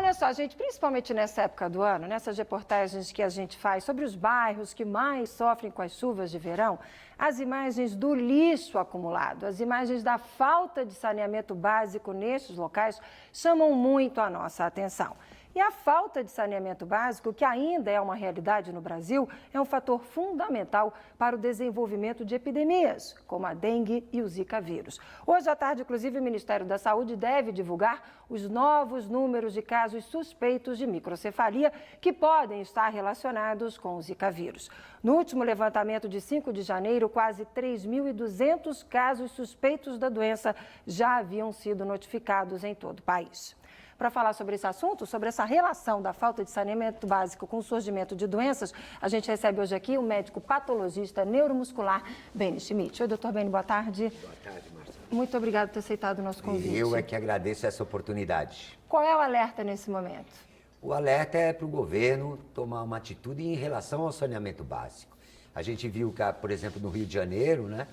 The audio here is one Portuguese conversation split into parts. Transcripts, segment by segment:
Olha só, gente, principalmente nessa época do ano, nessas reportagens que a gente faz sobre os bairros que mais sofrem com as chuvas de verão, as imagens do lixo acumulado, as imagens da falta de saneamento básico nestes locais chamam muito a nossa atenção. E a falta de saneamento básico, que ainda é uma realidade no Brasil, é um fator fundamental para o desenvolvimento de epidemias, como a dengue e o Zika vírus. Hoje à tarde, inclusive, o Ministério da Saúde deve divulgar os novos números de casos suspeitos de microcefalia que podem estar relacionados com o Zika vírus. No último levantamento de 5 de janeiro, quase 3.200 casos suspeitos da doença já haviam sido notificados em todo o país. Para falar sobre esse assunto, sobre essa relação da falta de saneamento básico com o surgimento de doenças, a gente recebe hoje aqui o médico patologista neuromuscular Beni Schmidt. Oi, doutor Beni, boa tarde. Boa tarde, Marcelo. Muito obrigado por ter aceitado o nosso convite. Eu é que agradeço essa oportunidade. Qual é o alerta nesse momento? O alerta é para o governo tomar uma atitude em relação ao saneamento básico. A gente viu que, por exemplo, no Rio de Janeiro, né,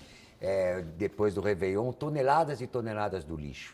depois do Réveillon, toneladas e toneladas do lixo.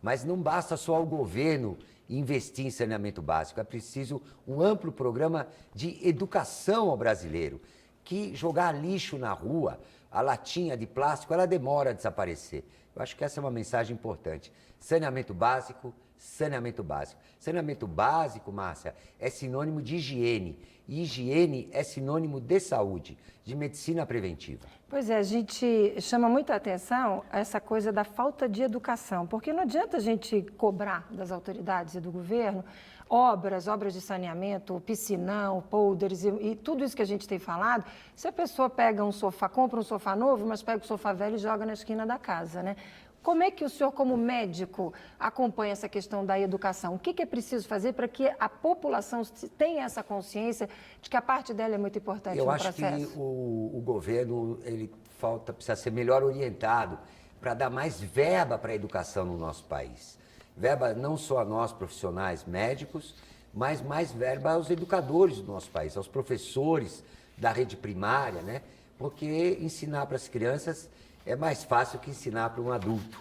Mas não basta só o governo investir em saneamento básico, é preciso um amplo programa de educação ao brasileiro, que jogar lixo na rua, a latinha de plástico, ela demora a desaparecer. Eu acho que essa é uma mensagem importante. Saneamento básico, saneamento básico. Saneamento básico, Márcia, é sinônimo de higiene. E higiene é sinônimo de saúde, de medicina preventiva. Pois é, a gente chama muita atenção essa coisa da falta de educação, porque não adianta a gente cobrar das autoridades e do governo obras de saneamento, piscinão, polders e tudo isso que a gente tem falado, se a pessoa pega um sofá, compra um sofá novo, mas pega o sofá velho e joga na esquina da casa, né? Como é que o senhor, como médico, acompanha essa questão da educação? O que é preciso fazer para que a população tenha essa consciência de que a parte dela é muito importante no processo? Eu acho que o governo precisa ser melhor orientado para dar mais verba para a educação no nosso país. Verba não só a nós, profissionais médicos, mas mais verba aos educadores do nosso país, aos professores da rede primária, né? Porque ensinar para as crianças é mais fácil que ensinar para um adulto.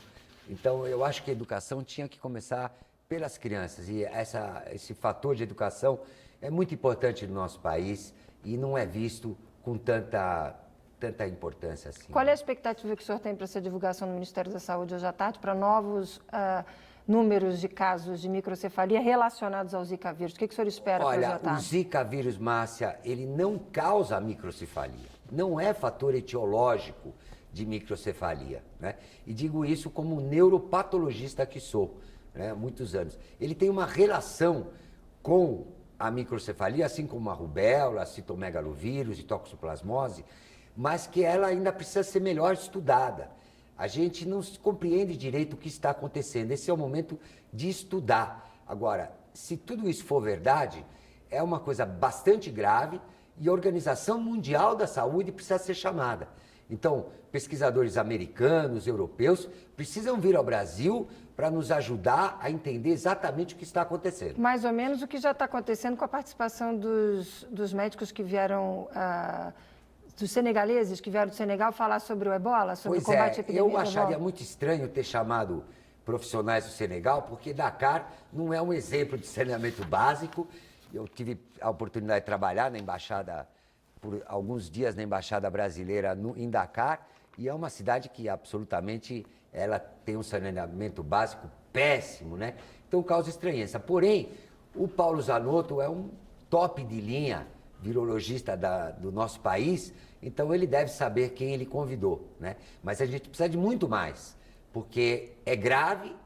Então, eu acho que a educação tinha que começar pelas crianças. E esse fator de educação é muito importante no nosso país e não é visto com tanta importância assim. Qual é a expectativa que o senhor tem para essa divulgação no Ministério da Saúde hoje à tarde para novos números de casos de microcefalia relacionados ao Zika vírus? O que o senhor espera para hoje à Olha, tarde? o Zika vírus, Márcia, ele não causa microcefalia. Não é fator etiológico de microcefalia, né? E digo isso como neuropatologista que sou, né, há muitos anos. Ele tem uma relação com a microcefalia, assim como a rubéola, a citomegalovírus e toxoplasmose, mas que ela ainda precisa ser melhor estudada. A gente não compreende direito o que está acontecendo. Esse é o momento de estudar. Agora, se tudo isso for verdade, é uma coisa bastante grave e a Organização Mundial da Saúde precisa ser chamada. Então, pesquisadores americanos, europeus, precisam vir ao Brasil para nos ajudar a entender exatamente o que está acontecendo. Mais ou menos o que já está acontecendo com a participação dos médicos que vieram, dos senegaleses que vieram do Senegal falar sobre o ebola, sobre o combate à epidemia. Eu acharia muito estranho ter chamado profissionais do Senegal, porque Dakar não é um exemplo de saneamento básico. Eu tive a oportunidade de trabalhar na embaixada por alguns dias na Embaixada Brasileira em Dakar, e é uma cidade que absolutamente ela tem um saneamento básico péssimo, né? Então causa estranheza. Porém, o Paulo Zanotto é um top de linha virologista do nosso país, então ele deve saber quem ele convidou, né? Mas a gente precisa de muito mais, porque é grave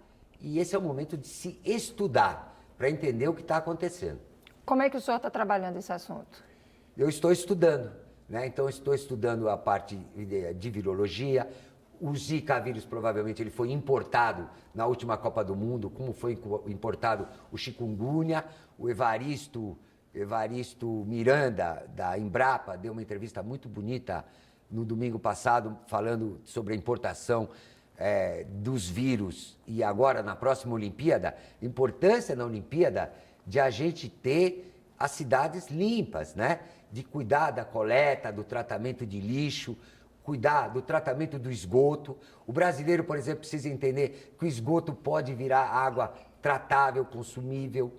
e esse é o momento de se estudar para entender o que está acontecendo. Como é que o senhor está trabalhando esse assunto? Eu estou estudando, né? Então estou estudando a parte de virologia. O Zika vírus provavelmente ele foi importado na última Copa do Mundo, como foi importado o chikungunya. O Evaristo Miranda, da Embrapa, deu uma entrevista muito bonita no domingo passado, falando sobre a importação dos vírus. E agora, na próxima Olimpíada, importância na Olimpíada de a gente ter as cidades limpas, né? De cuidar da coleta, do tratamento de lixo, cuidar do tratamento do esgoto. O brasileiro, por exemplo, precisa entender que o esgoto pode virar água tratável, consumível,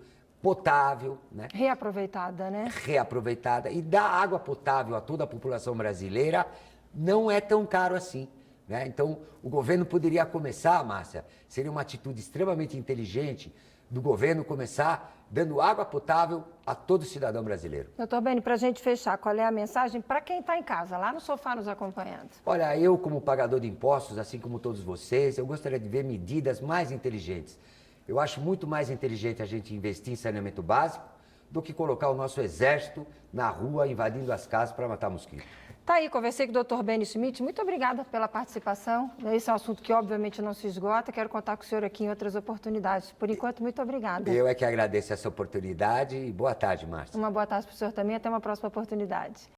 potável, né? Reaproveitada, né? Reaproveitada, e dar água potável a toda a população brasileira não é tão caro assim, né? Então, o governo poderia começar, Márcia, seria uma atitude extremamente inteligente do governo começar dando água potável a todo cidadão brasileiro. Doutor Beni, para a gente fechar, qual é a mensagem para quem está em casa, lá no sofá nos acompanhando? Olha, eu como pagador de impostos, assim como todos vocês, eu gostaria de ver medidas mais inteligentes. Eu acho muito mais inteligente a gente investir em saneamento básico do que colocar o nosso exército na rua invadindo as casas para matar mosquito. Tá aí, conversei com o Dr. Beni Schmidt. Muito obrigada pela participação. Esse é um assunto que, obviamente, não se esgota. Quero contar com o senhor aqui em outras oportunidades. Por enquanto, muito obrigada. Eu é que agradeço essa oportunidade e boa tarde, Márcia. Uma boa tarde para o senhor também. Até uma próxima oportunidade.